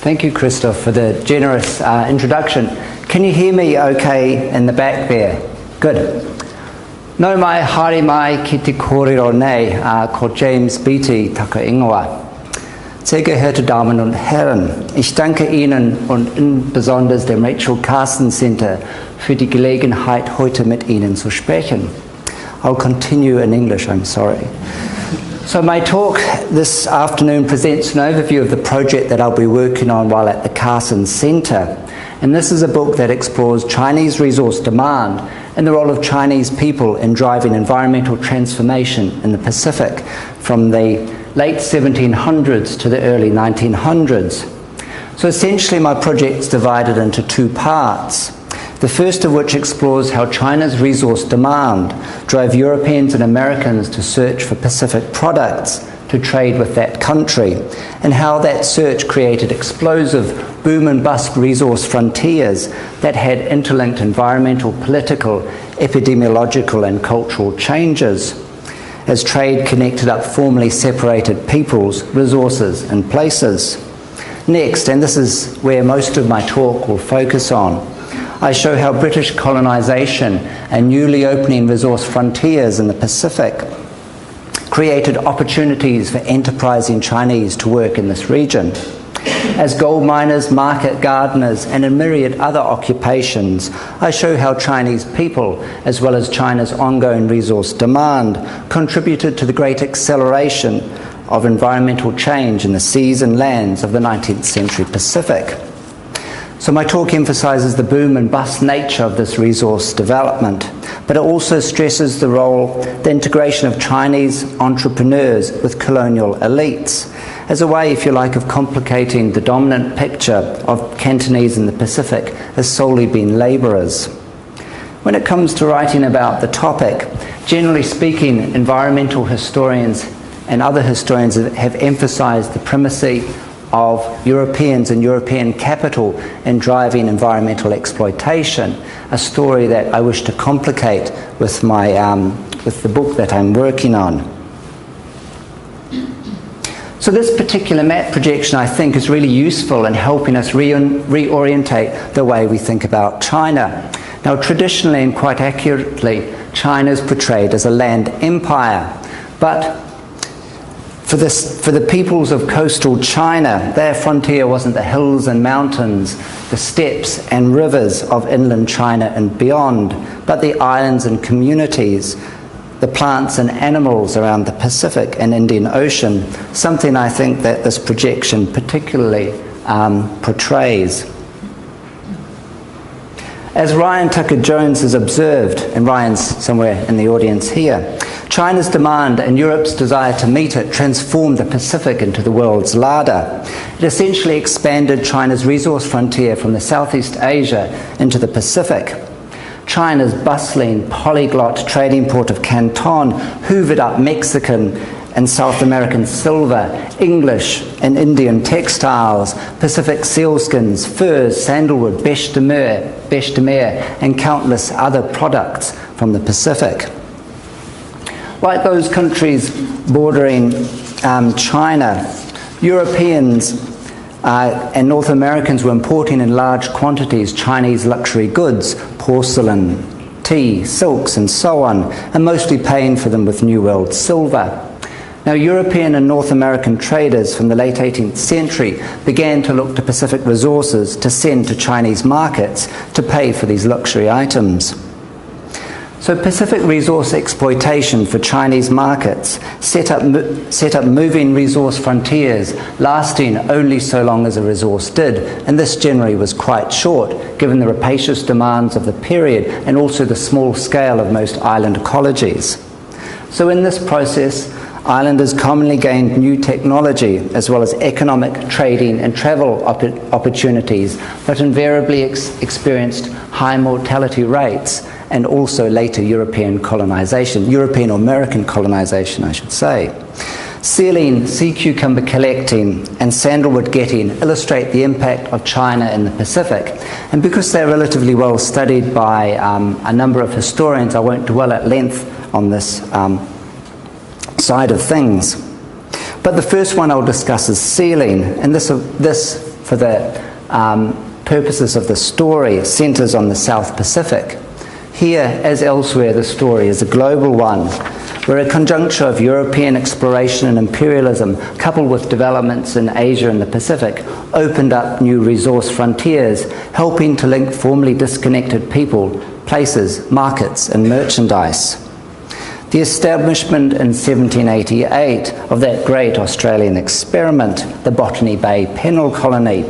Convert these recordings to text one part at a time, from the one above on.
Thank you, Christoph, for the generous introduction. Can you hear me okay in the back there? Good. No mai haere mai ki te kōrero nei ko James Beattie taka ingoa. Sehr geehrte Damen und Herren, ich danke Ihnen und insbesondere dem Rachel Carson Center für die Gelegenheit, heute mit Ihnen zu sprechen. I'll continue in English, I'm sorry. So my talk this afternoon presents an overview of the project that I'll be working on while at the Carson Center. And this is a book that explores Chinese resource demand and the role of Chinese people in driving environmental transformation in the Pacific from the late 1700s to the early 1900s. So essentially my project's divided into two parts. The first of which explores how China's resource demand drove Europeans and Americans to search for Pacific products to trade with that country, and how that search created explosive boom and bust resource frontiers that had interlinked environmental, political, epidemiological and cultural changes as trade connected up formerly separated peoples, resources and places. Next, and this is where most of my talk will focus on, I show how British colonisation and newly opening resource frontiers in the Pacific created opportunities for enterprising Chinese to work in this region. As gold miners, market gardeners, and a myriad other occupations, I show how Chinese people, as well as China's ongoing resource demand, contributed to the great acceleration of environmental change in the seas and lands of the 19th century Pacific. So my talk emphasises the boom and bust nature of this resource development, but it also stresses the integration of Chinese entrepreneurs with colonial elites, as a way, if you like, of complicating the dominant picture of Cantonese in the Pacific as solely being labourers. When it comes to writing about the topic, generally speaking, environmental historians and other historians have emphasised the primacy of Europeans and European capital in driving environmental exploitation, a story that I wish to complicate with with the book that I'm working on. So this particular map projection, I think, is really useful in helping us reorientate the way we think about China. Now, traditionally and quite accurately, China is portrayed as a land empire, but for the peoples of coastal China, their frontier wasn't the hills and mountains, the steppes and rivers of inland China and beyond, but the islands and communities, the plants and animals around the Pacific and Indian Ocean, something I think that this projection particularly portrays. As Ryan Tucker-Jones has observed, and Ryan's somewhere in the audience here, China's demand and Europe's desire to meet it transformed the Pacific into the world's larder. It essentially expanded China's resource frontier from the Southeast Asia into the Pacific. China's bustling, polyglot trading port of Canton hoovered up Mexican and South American silver, English and Indian textiles, Pacific sealskins, furs, sandalwood, beche de mer, and countless other products from the Pacific. Like those countries bordering China, Europeans and North Americans were importing in large quantities Chinese luxury goods, porcelain, tea, silks and so on, and mostly paying for them with New World silver. Now, European and North American traders from the late 18th century began to look to Pacific resources to send to Chinese markets to pay for these luxury items. So Pacific resource exploitation for Chinese markets set up moving resource frontiers lasting only so long as a resource did, and this generally was quite short given the rapacious demands of the period and also the small scale of most island ecologies. So in this process, islanders commonly gained new technology as well as economic, trading and travel opportunities, but invariably experienced high mortality rates and also later European colonization, European or American colonization, I should say. Sealing, sea cucumber collecting and sandalwood getting illustrate the impact of China in the Pacific. And because they're relatively well studied by a number of historians, I won't dwell at length on this side of things. But the first one I'll discuss is sealing, and this for the purposes of the story, centres on the South Pacific. Here, as elsewhere, the story is a global one, where a conjuncture of European exploration and imperialism, coupled with developments in Asia and the Pacific, opened up new resource frontiers, helping to link formerly disconnected people, places, markets, and merchandise. The establishment in 1788 of that great Australian experiment, the Botany Bay Penal Colony,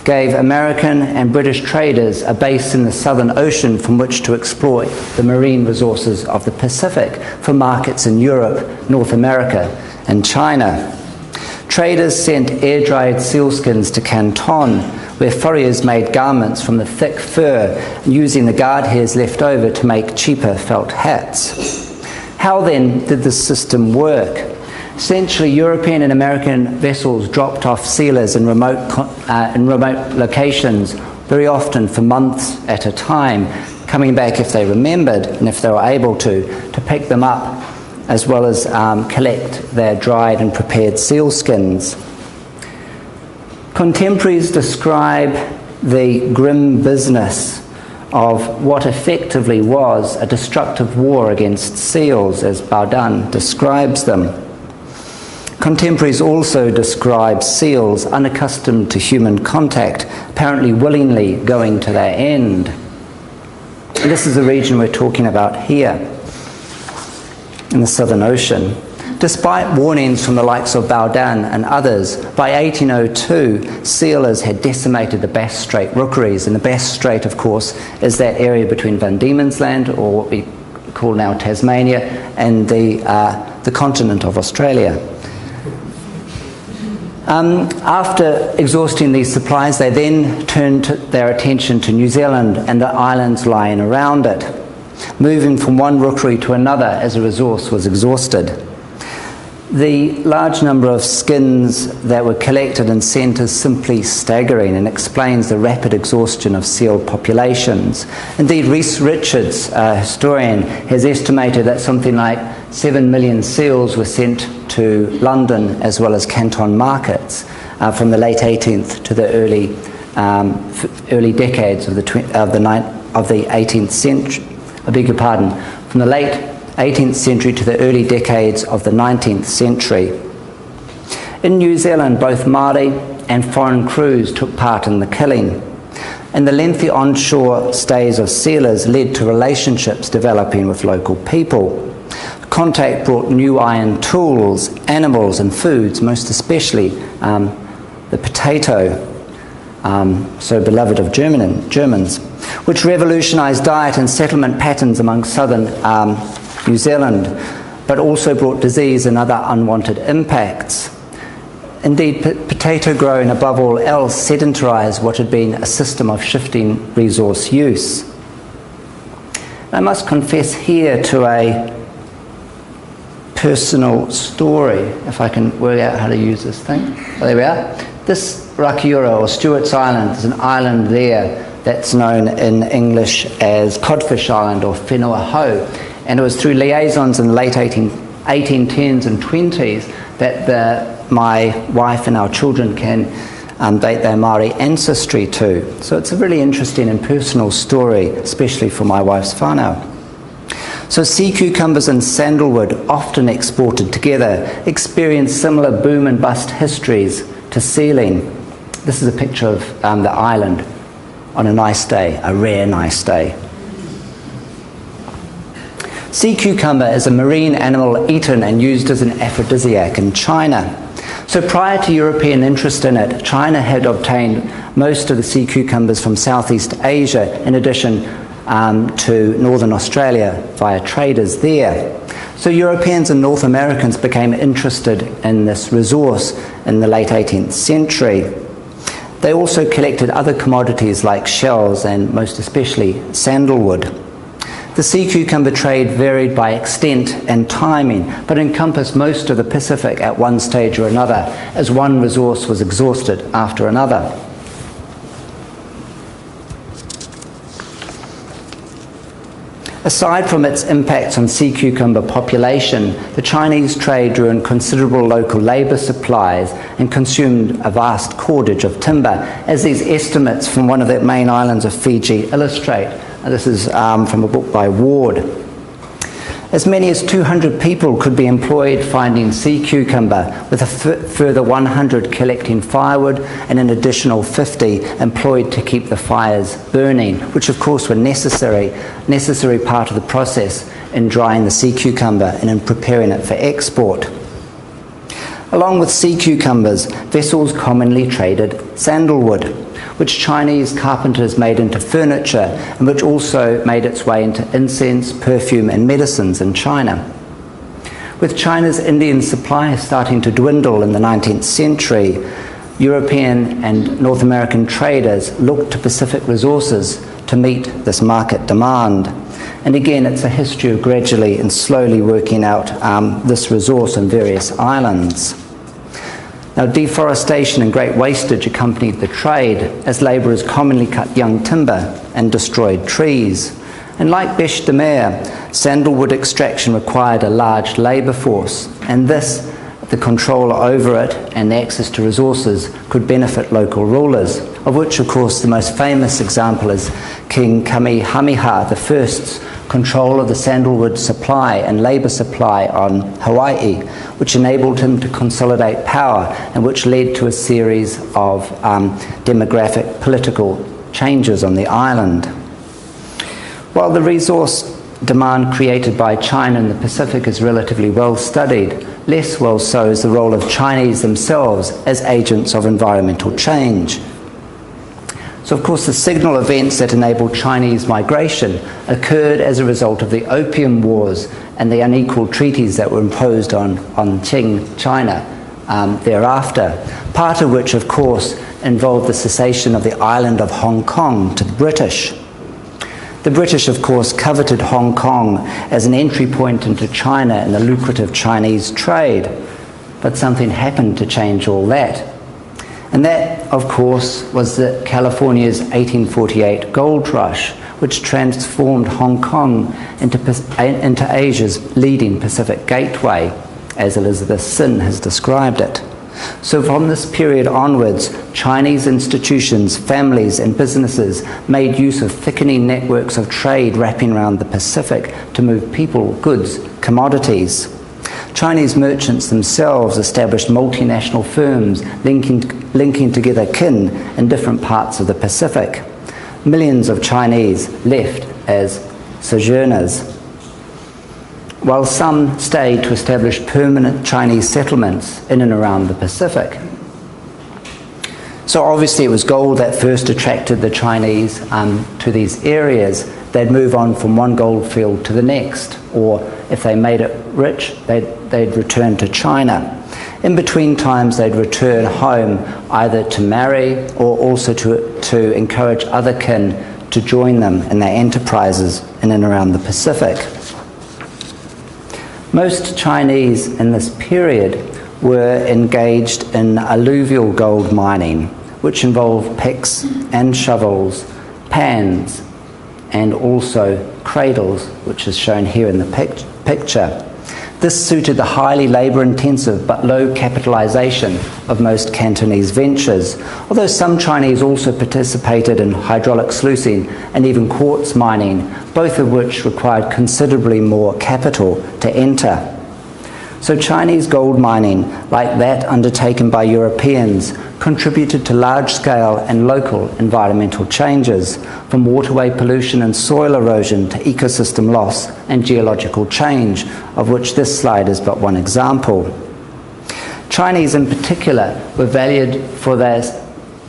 gave American and British traders a base in the Southern Ocean from which to exploit the marine resources of the Pacific for markets in Europe, North America, and China. Traders sent air-dried sealskins to Canton, where furriers made garments from the thick fur, using the guard hairs left over to make cheaper felt hats. How then did this system work? Essentially, European and American vessels dropped off sealers in remote locations, very often for months at a time, coming back if they remembered and if they were able to pick them up, as well as collect their dried and prepared sealskins. Contemporaries describe the grim business of what effectively was a destructive war against seals, as Baudin describes them. Contemporaries also describe seals unaccustomed to human contact, apparently willingly going to their end. And this is the region we're talking about here, in the Southern Ocean. Despite warnings from the likes of Baudin and others, by 1802, sealers had decimated the Bass Strait rookeries. And the Bass Strait, of course, is that area between Van Diemen's Land, or what we call now Tasmania, and the continent of Australia. After exhausting these supplies, they then turned their attention to New Zealand and the islands lying around it, moving from one rookery to another as a resource was exhausted. The large number of skins that were collected and sent is simply staggering and explains the rapid exhaustion of seal populations. Indeed, Rhys Richards, a historian, has estimated that something like 7 million seals were sent to London as well as Canton markets from the late 18th to the early decades of the 18th century. I beg your pardon, from the late 18th century to the early decades of the 19th century. In New Zealand, both Māori and foreign crews took part in the killing, and the lengthy onshore stays of sealers led to relationships developing with local people. Contact brought new iron tools, animals and foods, most especially the potato, so beloved of Germans, which revolutionised diet and settlement patterns among southern New Zealand, but also brought disease and other unwanted impacts. Indeed, potato growing above all else sedentarised what had been a system of shifting resource use. I must confess here to a personal story, if I can work out how to use this thing. Oh, there we are. This Rakiura, or Stewart's Island, is an island there that's known in English as Codfish Island or Whenua Hou. And it was through liaisons in the late 1810s and 20s that my wife and our children can date their Māori ancestry to. So it's a really interesting and personal story, especially for my wife's whānau. So sea cucumbers and sandalwood, often exported together, experience similar boom and bust histories to sealing. This is a picture of the island on a nice day, a rare nice day. Sea cucumber is a marine animal eaten and used as an aphrodisiac in China. So prior to European interest in it, China had obtained most of the sea cucumbers from Southeast Asia, in addition to Northern Australia via traders there. So Europeans and North Americans became interested in this resource in the late 18th century. They also collected other commodities like shells and most especially sandalwood. The sea cucumber trade varied by extent and timing, but encompassed most of the Pacific at one stage or another, as one resource was exhausted after another. Aside from its impacts on sea cucumber population, the Chinese trade drew in considerable local labour supplies and consumed a vast cordage of timber, as these estimates from one of the main islands of Fiji illustrate. This is from a book by Ward. As many as 200 people could be employed finding sea cucumber, with a further 100 collecting firewood and an additional 50 employed to keep the fires burning, which of course were necessary part of the process in drying the sea cucumber and in preparing it for export. Along with sea cucumbers, vessels commonly traded sandalwood, which Chinese carpenters made into furniture and which also made its way into incense, perfume and medicines in China. With China's Indian supply starting to dwindle in the 19th century, European and North American traders looked to Pacific resources to meet this market demand. And again, it's a history of gradually and slowly working out this resource on various islands. Now, deforestation and great wastage accompanied the trade, as labourers commonly cut young timber and destroyed trees. And like bêche de mer, sandalwood extraction required a large labour force, and this, the control over it and the access to resources, could benefit local rulers, of which, of course, the most famous example is King Kamehameha I's control of the sandalwood supply and labour supply on Hawaii, which enabled him to consolidate power and which led to a series of demographic political changes on the island. While the resource demand created by China in the Pacific is relatively well studied, less well so is the role of Chinese themselves as agents of environmental change. So, of course, the signal events that enabled Chinese migration occurred as a result of the Opium Wars and the unequal treaties that were imposed on Qing China thereafter, part of which, of course, involved the cessation of the island of Hong Kong to the British. The British, of course, coveted Hong Kong as an entry point into China in the lucrative Chinese trade, but something happened to change all that. And that, of course, was California's 1848 gold rush, which transformed Hong Kong into Asia's leading Pacific gateway, as Elizabeth Sin has described it. So from this period onwards, Chinese institutions, families and businesses made use of thickening networks of trade wrapping around the Pacific to move people, goods, commodities. Chinese merchants themselves established multinational firms linking together kin in different parts of the Pacific. Millions of Chinese left as sojourners, while some stayed to establish permanent Chinese settlements in and around the Pacific. So obviously it was gold that first attracted the Chinese to these areas. They'd move on from one gold field to the next, or if they made it rich, they'd return to China. In between times, they'd return home either to marry or also to encourage other kin to join them in their enterprises in and around the Pacific. Most Chinese in this period were engaged in alluvial gold mining, which involved picks and shovels, pans, and also cradles, which is shown here in the picture. This suited the highly labour-intensive but low capitalisation of most Cantonese ventures, although some Chinese also participated in hydraulic sluicing and even quartz mining, both of which required considerably more capital to enter. So Chinese gold mining, like that undertaken by Europeans, contributed to large-scale and local environmental changes, from waterway pollution and soil erosion to ecosystem loss and geological change, of which this slide is but one example. Chinese in particular were valued for their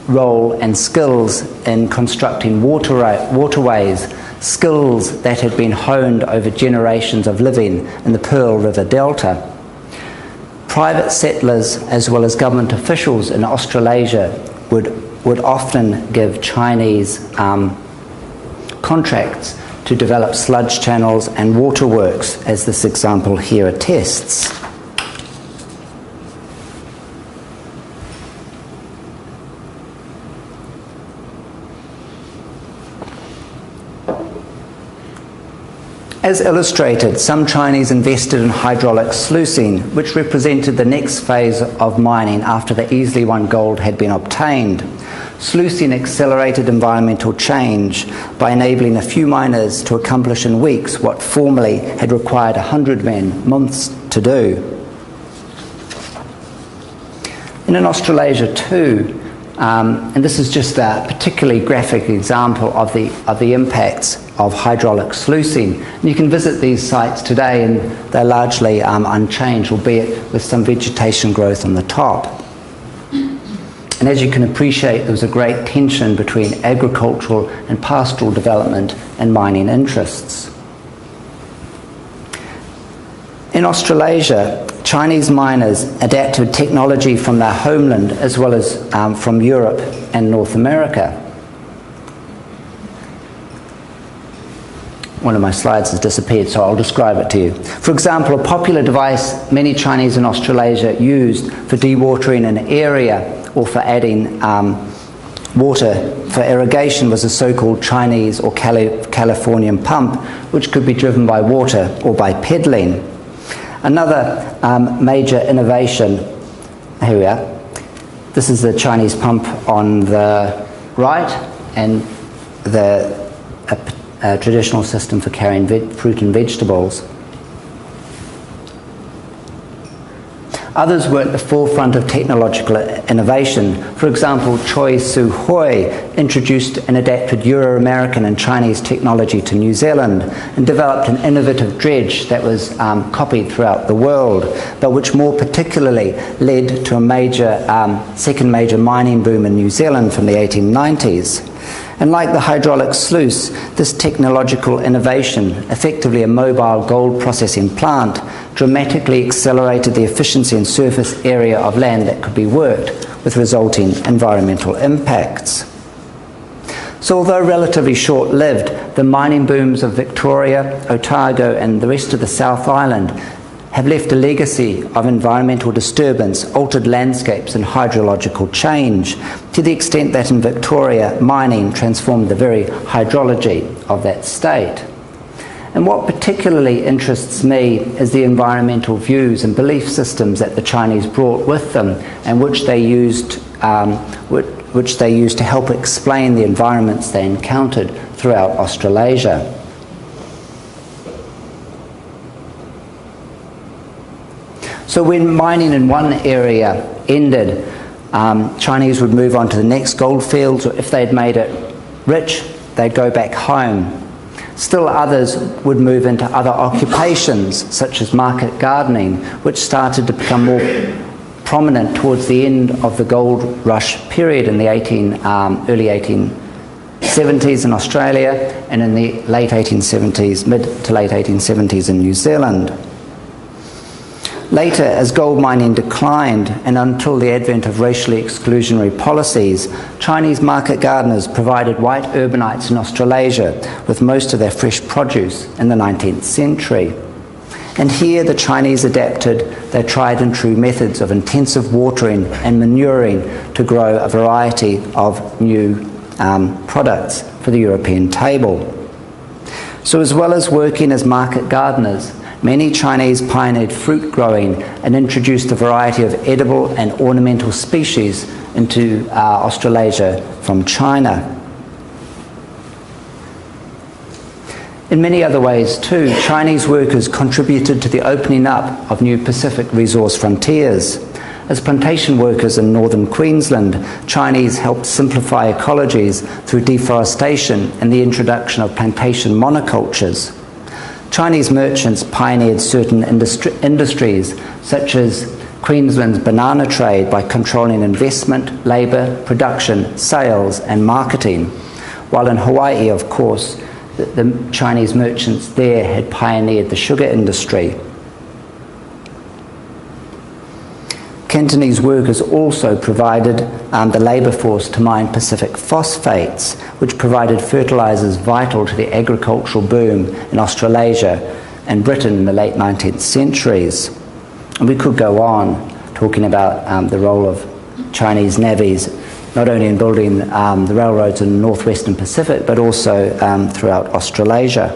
role and skills in constructing waterways, skills that had been honed over generations of living in the Pearl River Delta. Private settlers, as well as government officials in Australasia, would often give Chinese contracts to develop sludge channels and waterworks, as this example here attests. As illustrated, some Chinese invested in hydraulic sluicing, which represented the next phase of mining after the easily won gold had been obtained. Sluicing accelerated environmental change by enabling a few miners to accomplish in weeks what formerly had required 100 men months to do. And in Australasia too, and this is just a particularly graphic example of the impacts of hydraulic sluicing. And you can visit these sites today and they're largely unchanged, albeit with some vegetation growth on the top. And as you can appreciate, there was a great tension between agricultural and pastoral development and mining interests. In Australasia, Chinese miners adapted technology from their homeland as well as from Europe and North America. One of my slides has disappeared, so I'll describe it to you. For example, a popular device many Chinese in Australasia used for dewatering an area or for adding water for irrigation was a so-called Chinese or Californian pump, which could be driven by water or by pedaling. Another major innovation, here we are, this is the Chinese pump on the right, and a traditional system for carrying fruit and vegetables. Others were at the forefront of technological innovation. For example, Choi Soo Hoi introduced and adapted Euro-American and Chinese technology to New Zealand and developed an innovative dredge that was copied throughout the world, but which more particularly led to a second major mining boom in New Zealand from the 1890s. And like the hydraulic sluice, this technological innovation, effectively a mobile gold processing plant, dramatically accelerated the efficiency and surface area of land that could be worked, with resulting environmental impacts. So although relatively short-lived, the mining booms of Victoria, Otago and the rest of the South Island have left a legacy of environmental disturbance, altered landscapes and hydrological change, to the extent that in Victoria, mining transformed the very hydrology of that state. And what particularly interests me is the environmental views and belief systems that the Chinese brought with them, and which they used to help explain the environments they encountered throughout Australasia. So when mining in one area ended, Chinese would move on to the next gold fields, or if they'd made it rich, they'd go back home. Still others would move into other occupations, such as market gardening, which started to become more prominent towards the end of the gold rush period in the early 1870s in Australia, and in the late 1870s, mid to late 1870s in New Zealand. Later, as gold mining declined, and until the advent of racially exclusionary policies, Chinese market gardeners provided white urbanites in Australasia with most of their fresh produce in the 19th century. And here the Chinese adapted their tried and true methods of intensive watering and manuring to grow a variety of new products for the European table. So as well as working as market gardeners, many Chinese pioneered fruit growing and introduced a variety of edible and ornamental species into Australasia from China. In many other ways too, Chinese workers contributed to the opening up of new Pacific resource frontiers. As plantation workers in northern Queensland, Chinese helped simplify ecologies through deforestation and the introduction of plantation monocultures. Chinese merchants pioneered certain industries, such as Queensland's banana trade, by controlling investment, labour, production, sales and marketing. While in Hawaii, of course, the Chinese merchants there had pioneered the sugar industry. Cantonese workers also provided the labour force to mine Pacific phosphates, which provided fertilisers vital to the agricultural boom in Australasia and Britain in the late 19th centuries. And we could go on talking about the role of Chinese navvies, not only in building the railroads in the northwestern Pacific, but also throughout Australasia.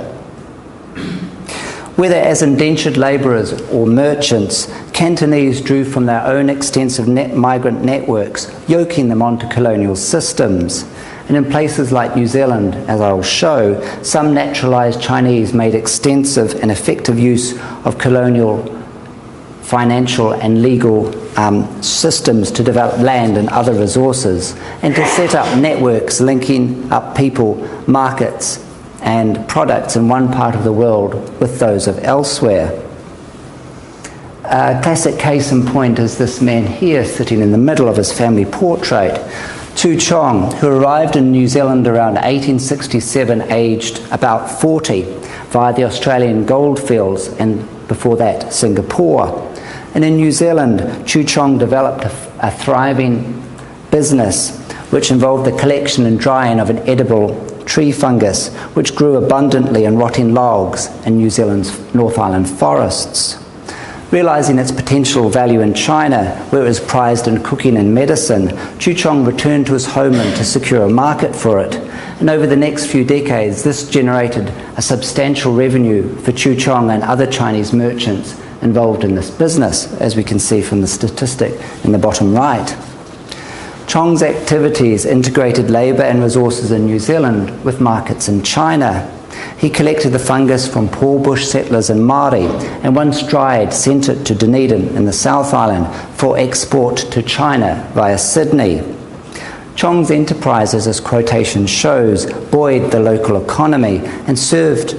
Whether as indentured labourers or merchants, Cantonese drew from their own extensive migrant networks, yoking them onto colonial systems. And in places like New Zealand, as I will show, some naturalised Chinese made extensive and effective use of colonial financial and legal systems to develop land and other resources, and to set up networks linking up people, markets and products in one part of the world with those of elsewhere. A classic case in point is this man here sitting in the middle of his family portrait, Tu Chong, who arrived in New Zealand around 1867, aged about 40, via the Australian goldfields and before that Singapore. And in New Zealand, Chu Chong developed a thriving business which involved the collection and drying of an edible tree fungus which grew abundantly in rotting logs in New Zealand's North Island forests. Realising its potential value in China, where it was prized in cooking and medicine, Chu Chong returned to his homeland to secure a market for it. And over the next few decades, this generated a substantial revenue for Chu Chong and other Chinese merchants involved in this business, as we can see from the statistic in the bottom right. Chong's activities integrated labour and resources in New Zealand with markets in China. He collected the fungus from poor bush settlers in Māori, and once dried sent it to Dunedin in the South Island for export to China via Sydney. Chong's enterprises, as quotation shows, buoyed the local economy and served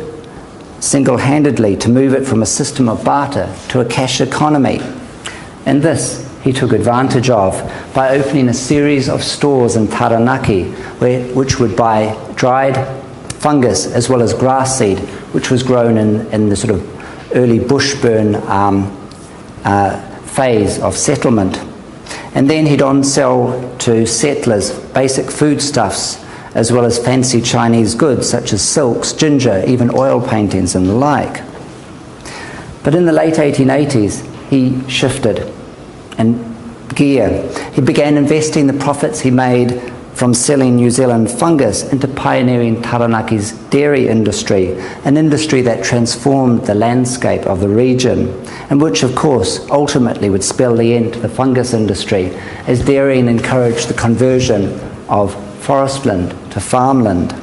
single-handedly to move it from a system of barter to a cash economy. And this he took advantage of by opening a series of stores in Taranaki which would buy dried fungus as well as grass seed, which was grown in the sort of early bushburn phase of settlement. And then he'd on-sell to settlers basic foodstuffs as well as fancy Chinese goods such as silks, ginger, even oil paintings and the like. But in the late 1880s, he shifted gear. He began investing the profits he made from selling New Zealand fungus into pioneering Taranaki's dairy industry, an industry that transformed the landscape of the region, and which of course ultimately would spell the end to the fungus industry, as dairying encouraged the conversion of forestland to farmland.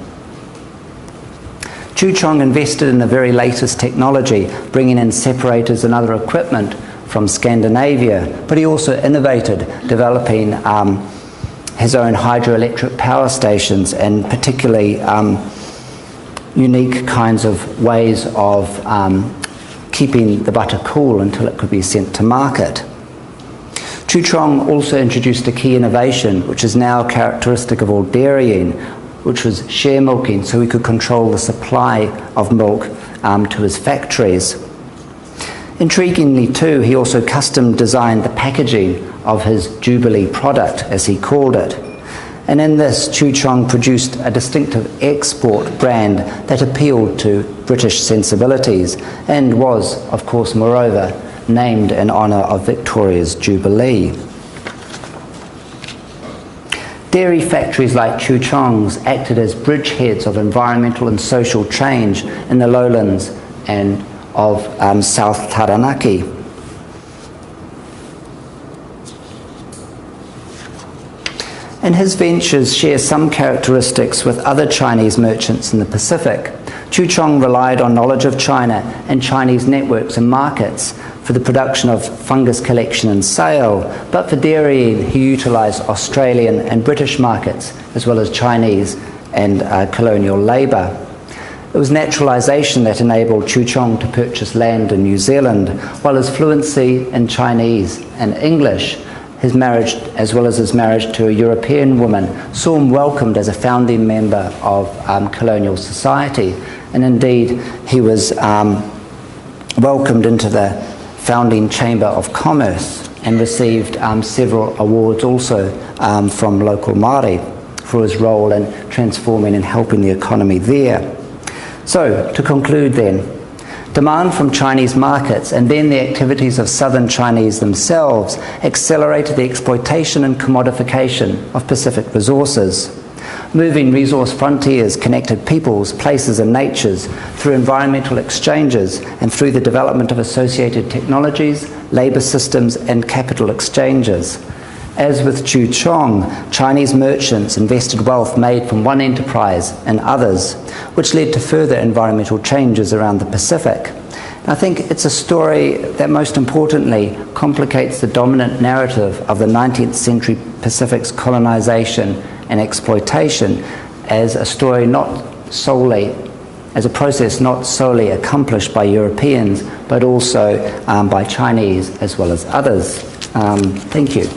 Chu Chong invested in the very latest technology, bringing in separators and other equipment from Scandinavia, but he also innovated, developing his own hydroelectric power stations and particularly unique kinds of ways of keeping the butter cool until it could be sent to market. Chu Chong also introduced a key innovation which is now characteristic of all dairying, which was share milking, so he could control the supply of milk to his factories. Intriguingly too, he also custom designed the packaging of his Jubilee product, as he called it. And in this, Chu Chong produced a distinctive export brand that appealed to British sensibilities and was, of course, moreover, named in honour of Victoria's Jubilee. Dairy factories like Chu Chong's acted as bridgeheads of environmental and social change in the lowlands and of South Taranaki. And his ventures share some characteristics with other Chinese merchants in the Pacific. Chu Chong relied on knowledge of China and Chinese networks and markets for the production of fungus collection and sale, but for dairying he utilised Australian and British markets as well as Chinese and colonial labour. It was naturalisation that enabled Chu Chong to purchase land in New Zealand, while his fluency in Chinese and English, his marriage, as well as his marriage to a European woman, saw him welcomed as a founding member of colonial society. And indeed, he was welcomed into the founding Chamber of Commerce and received several awards also from local Māori for his role in transforming and helping the economy there. So, to conclude then, demand from Chinese markets and then the activities of southern Chinese themselves accelerated the exploitation and commodification of Pacific resources. Moving resource frontiers connected peoples, places and natures through environmental exchanges and through the development of associated technologies, labour systems and capital exchanges. As with Chu Chong, Chinese merchants invested wealth made from one enterprise in others, which led to further environmental changes around the Pacific. I think it's a story that most importantly complicates the dominant narrative of the 19th century Pacific's colonization and exploitation as a story as a process not solely accomplished by Europeans, but also by Chinese as well as others. Thank you.